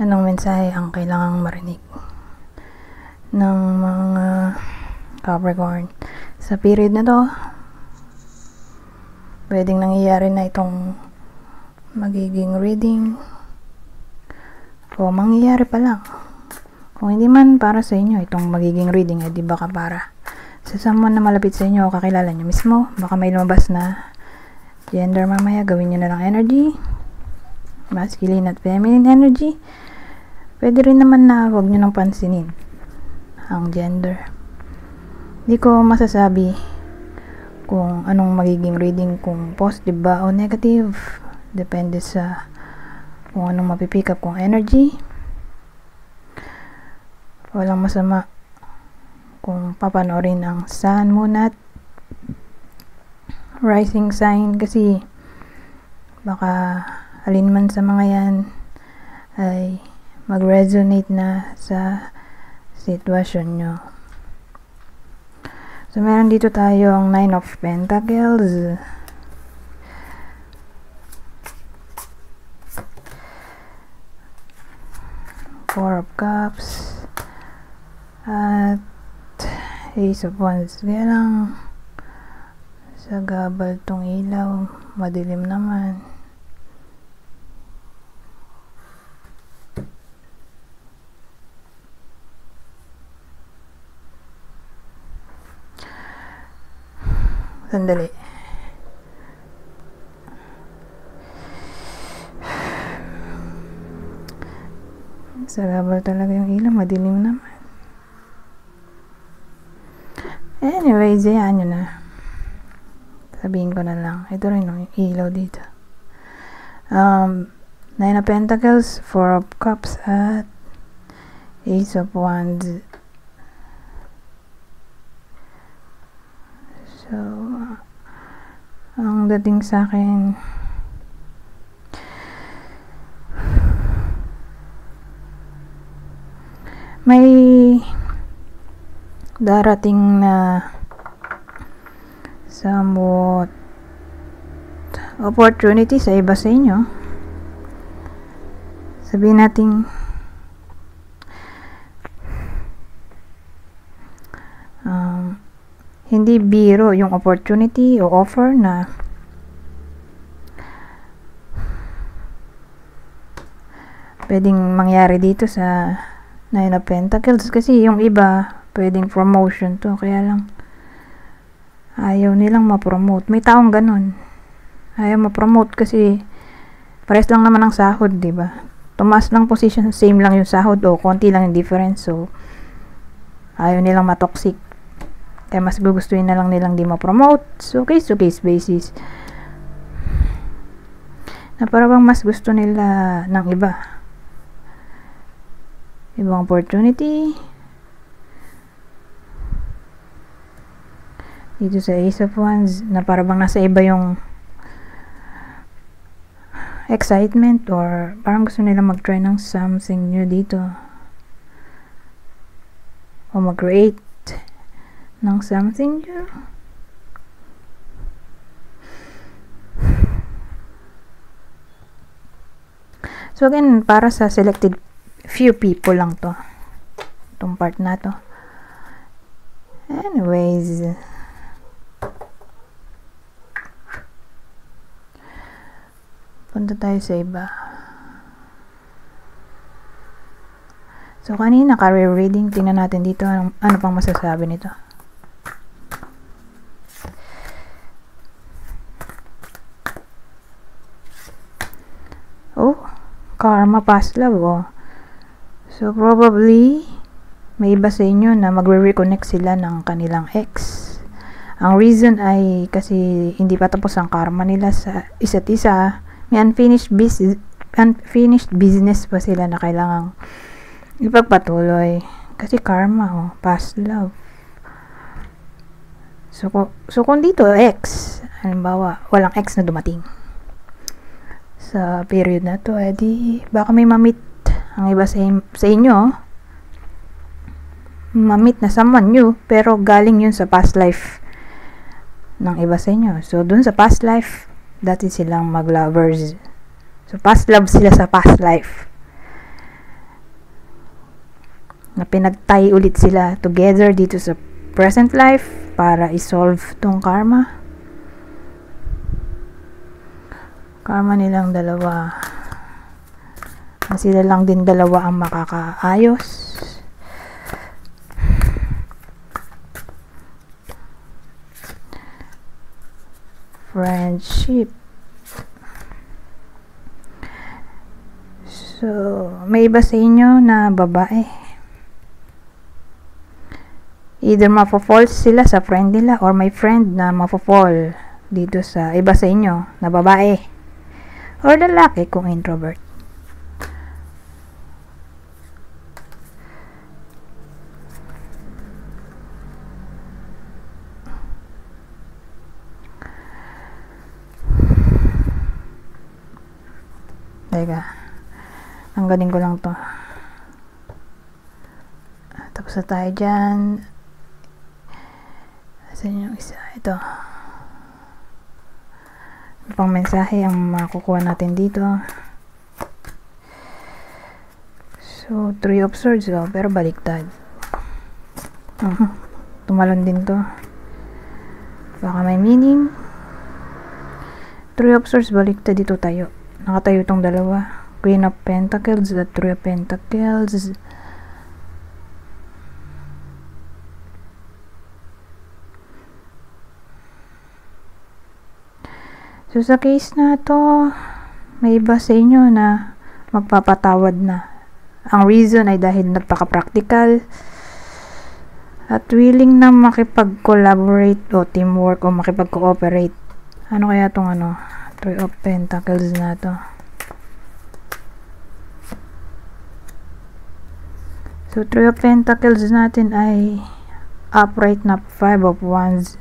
Anong mensahe ang kailangang marinig ng mga Capricorn sa period na to? Pwedeng nangyayari na itong magiging reading o mangyayari pa lang. Kung hindi man para sa inyo itong magiging reading, di baka para sa someone na malapit sa inyo o kakilala nyo mismo. Baka may lumabas na gender mamaya, gawin nyo na lang energy, masculine at feminine energy. Pwede rin naman na huwag nyo nang pansinin ang gender. Hindi ko masasabi kung anong magiging reading, kung positive ba o negative. Depende sa kung anong mapipick up kong energy. Walang masama kung papanoorin ang sun, moon at rising sign, kasi baka alin man sa mga yan ay mag-resonate na sa sitwasyon nyo. So, meron dito tayong 9 of Pentacles, Four of Cups, at Ace of Wands. Kaya lang sa gabal tong ilaw, madilim naman. Sandali. Sa gabal talaga yung ilaw, madilim naman. Anyways, yan yun na. Sabihin ko na lang. Ito rin yung ilaw dito. 9 of Pentacles, 4 of Cups, at Ace of Wands. So, ang dating sa akin, may darating na somewhat opportunity sa iba sa inyo. Sabihin natin hindi biro yung opportunity o offer na pwedeng mangyari dito sa 9 of Pentacles, kasi yung iba pwedeng promotion to, kaya lang ayaw nilang ma-promote. May taong ganun, ayaw ma-promote kasi pares lang naman ang sahod, diba? Tumaas lang position, same lang yung sahod o konti lang yung difference, so ayaw nilang ma-toxic. Kaya mas gugustuhin na lang nilang di ma-promote. So, case to case basis. Na parang mas gusto nila ng iba. Ibang opportunity. Dito sa Ace of Wands, na parang nasa iba yung excitement, or parang gusto nila mag-try ng something new dito. O mag-create ng something new. So again, para sa selected few people lang to, itong part na to. Anyways, punta tayo sa iba. So kanina career reading, tingnan natin dito ano pang masasabi nito. Karma, past love, oh. So, probably, may iba sa inyo na magre-reconnect sila ng kanilang ex. Ang reason ay kasi hindi pa tapos ang karma nila sa isa't isa. May unfinished business pa sila na kailangang ipagpatuloy. Kasi karma, oh, past love. So kung dito, ex, halimbawa, walang ex na dumating sa period na to, edi baka may mamit ang iba sa inyo, mamit na someone new, pero galing yun sa past life ng iba sa inyo. So dun sa past life, dati silang mag-lovers. So past love sila sa past life. na pinagtay ulit sila together dito sa present life para isolve tong karma nilang dalawa, na sila lang din dalawa ang makakaayos. Friendship. So, may iba sa inyo na babae. Either mapofall sila sa friend nila or may friend na mapofall dito sa iba sa inyo na babae or lalaki kung introvert. Teka, tanggalin ko lang to. Tapos na tayo dyan. Asan yung isa? Ito. Pang mensahe ang makukuha natin dito. So, 3 of Swords, pero baliktad. Tumalon din to. Baka may meaning. 3 of Swords, baliktad dito tayo. Nakatayo tong dalawa. Queen of Pentacles at 3 of Pentacles. So, sa case na to, may iba sa inyo na magpapatawad na. Ang reason ay dahil nagpaka-practical at willing na makipag-collaborate o teamwork o makipag-cooperate. Ano kaya tong 3 of Pentacles na to? So, 3 of Pentacles natin ay upright na 5 of Wands.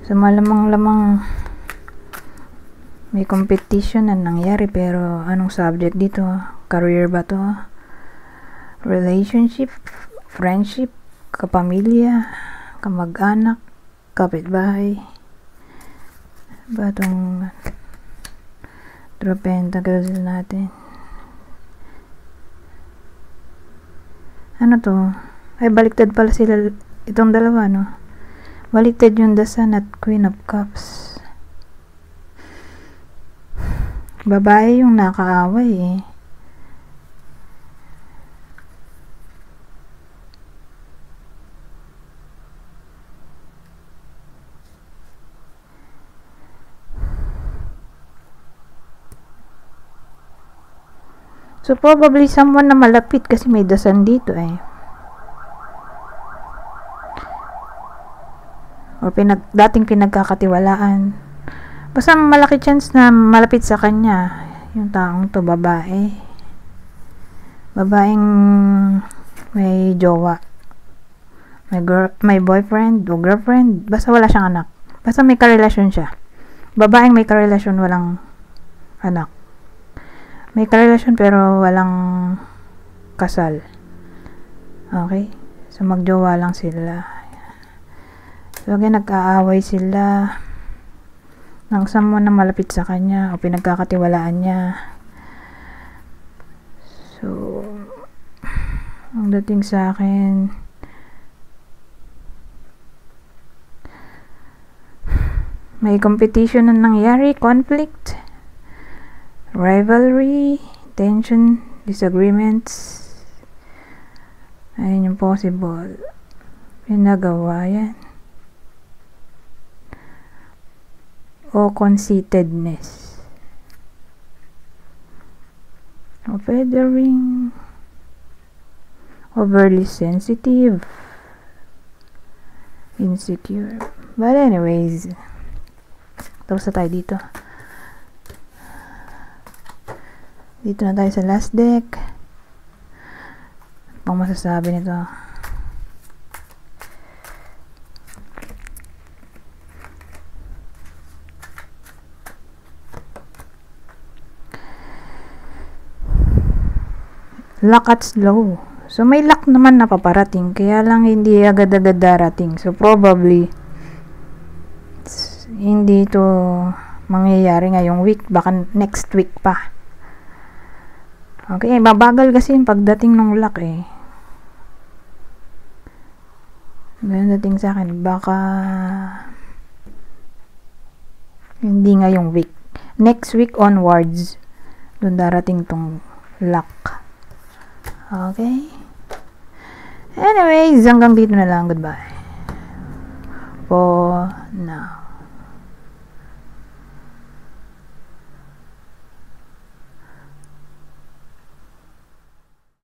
So, malamang-lamang may competition na nangyari, pero anong subject dito? Career ba to? Relationship? Friendship? Kapamilya? Kamag-anak? Kapitbahay? Ba itong Pentacles natin? Ano to? Ay, baliktad pala sila itong dalawa, no? Baliktad yung The Sun at Queen of Cups. Babae yung nakaaway eh. So probably someone na malapit kasi may The Sun dito eh. Or dating pinagkakatiwalaan. Basta malaki chance na malapit sa kanya yung taong to, babae. Babaeng may jowa. May boyfriend o girlfriend. Basta wala siyang anak. Basta may karelasyon siya. Babaeng may karelasyon, walang anak. May karelasyon pero walang kasal. Okay? So magjowa lang sila. So, nag-aaway sila ng someone na malapit sa kanya o pinagkakatiwalaan niya. So, ang dating sa akin, may competition na nangyari, conflict, rivalry, tension, disagreements. Ayun yung possible. Pinagawa yan. O conceitedness. O feathering. Overly sensitive. Insecure. But anyways, tapos na tayo dito. Dito na tayo sa last deck. Ano pang masasabi nito? Luck at slow. So, may luck naman na paparating. Kaya lang hindi agad-agad darating. So, probably, hindi to mangyayari ngayong week. Baka next week pa. Okay, mabagal kasi yung pagdating ng luck eh. Ganun dating sa akin. Baka hindi ngayong week. Next week onwards, doon darating tong luck. Okay? Anyways, hanggang dito na lang. Goodbye. For now.